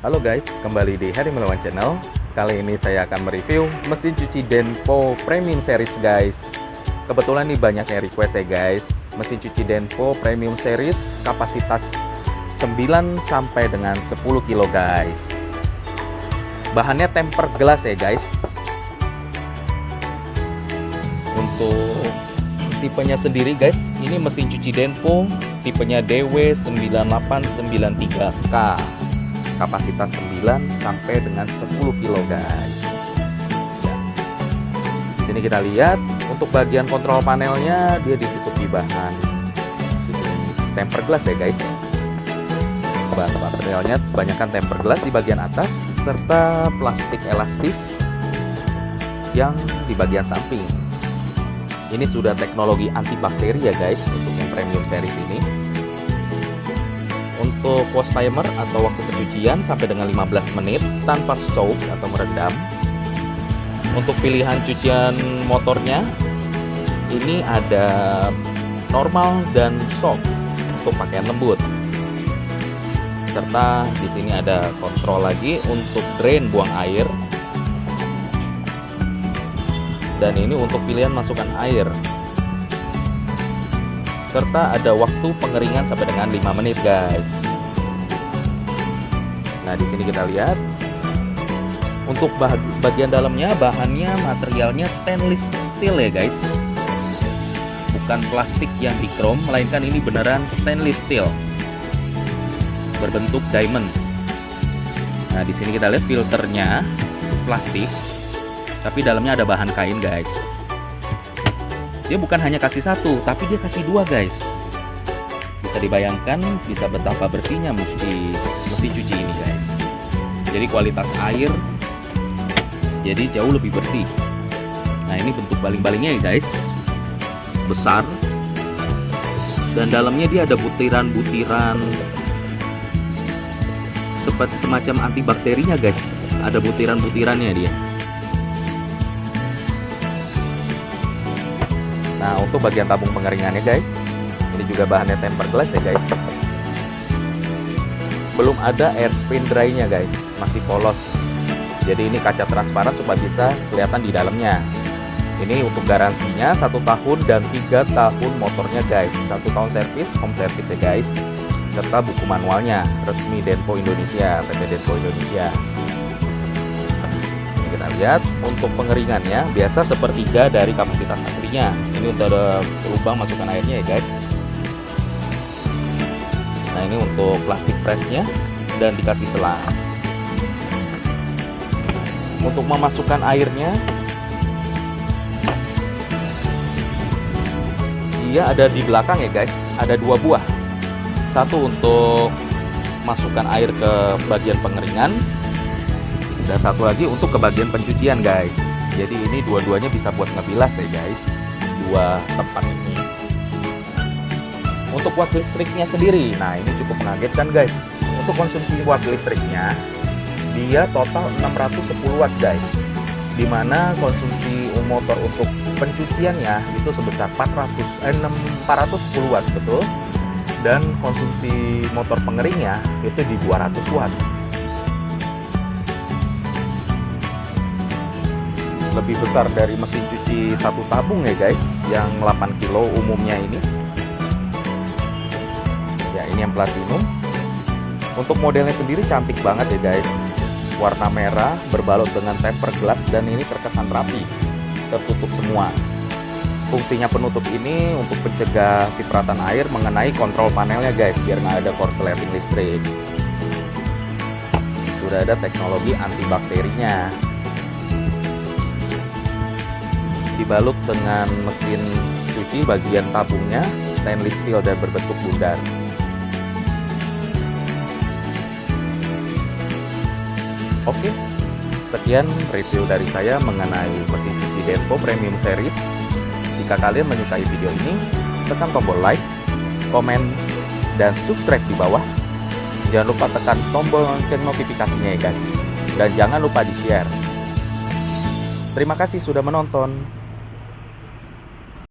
Halo guys, kembali di Heri Melawan Channel. Kali ini saya akan mereview mesin cuci Denpo Premium Series guys. Kebetulan nih banyak yang request ya guys. Mesin cuci Denpo Premium Series kapasitas 9 sampai dengan 10 kilo guys. Bahannya tempered glass ya guys. Untuk tipenya sendiri guys, ini mesin cuci Denpo tipenya DW9893K. Kapasitas 9 sampai dengan 10 kilo guys. Ya. Di sini kita lihat untuk bagian kontrol panelnya dia ditutupi bahan tempered glass ya guys. Bahan materialnya kebanyakan tempered glass di bagian atas serta plastik elastis yang di bagian samping. Ini sudah teknologi antibakteri ya guys untuk yang premium series ini. Untuk wash timer atau waktu pencucian sampai dengan 15 menit tanpa soak atau merendam. Untuk pilihan cucian motornya ini ada normal dan soft untuk pakaian lembut. Serta di sini ada kontrol lagi untuk drain buang air. Dan ini untuk pilihan masukkan air. Serta ada waktu pengeringan sampai dengan 5 menit guys. Nah, di sini kita lihat untuk bagian dalamnya bahannya materialnya stainless steel ya guys. Bukan plastik yang di chrome, melainkan ini beneran stainless steel berbentuk diamond. Nah, di sini kita lihat filternya plastik, tapi dalamnya ada bahan kain guys. Dia bukan hanya kasih satu, tapi dia kasih dua guys. Bisa dibayangkan bisa betapa bersihnya mesin cuci ini guys. Jadi kualitas air jadi jauh lebih bersih. Nah, ini bentuk baling-balingnya ya guys, besar. Dan dalamnya dia ada butiran-butiran seperti semacam antibakterinya guys. Ada butiran-butirannya dia. Nah, untuk bagian tabung pengeringannya guys, ini juga bahannya tempered glass ya guys. Belum ada air spin dry-nya guys, masih polos. Jadi ini kaca transparan supaya bisa kelihatan di dalamnya. Ini untuk garansinya 1 tahun dan 3 tahun motornya guys. 1 tahun servis, home service ya guys. Serta buku manualnya resmi Denpo Indonesia, PT Denpo Indonesia. Kita lihat untuk pengeringannya biasa sepertiga dari kapasitas aslinya. Ini untuk ada lubang masukkan airnya ya guys. Nah, ini untuk plastik pressnya dan dikasih selang. Untuk memasukkan airnya dia ada di belakang ya guys. Ada 2 buah. Satu untuk masukkan air ke bagian pengeringan, dan satu lagi untuk ke bagian pencucian guys. Jadi ini dua-duanya bisa buat ngebilas ya guys, 2 tempat ini. Untuk watt listriknya sendiri, nah ini cukup mengagetkan guys. Untuk konsumsi watt listriknya dia total 610 watt guys, dimana konsumsi motor untuk pencuciannya itu sebesar 410 watt betul. Dan konsumsi motor pengeringnya itu di 200 watt. Lebih besar dari mesin cuci satu tabung ya guys, yang 8 kilo umumnya ini. Ya, ini yang platinum. Untuk modelnya sendiri cantik banget ya guys. Warna merah berbalut dengan tempered glass dan ini terkesan rapi, tertutup semua. Fungsinya penutup ini untuk mencegah cipratan air mengenai kontrol panelnya guys, biar nggak ada korsleting listrik. Sudah ada teknologi antibakterinya. Dibalut dengan mesin cuci bagian tabungnya stainless steel dan berbentuk bundar. Oke, sekian review dari saya mengenai mesin cuci Denpo Premium Series. Jika kalian menyukai video ini, tekan tombol like, komen, dan subscribe di bawah. Jangan lupa tekan tombol lonceng notifikasinya ya guys. Dan jangan lupa di-share. Terima kasih sudah menonton.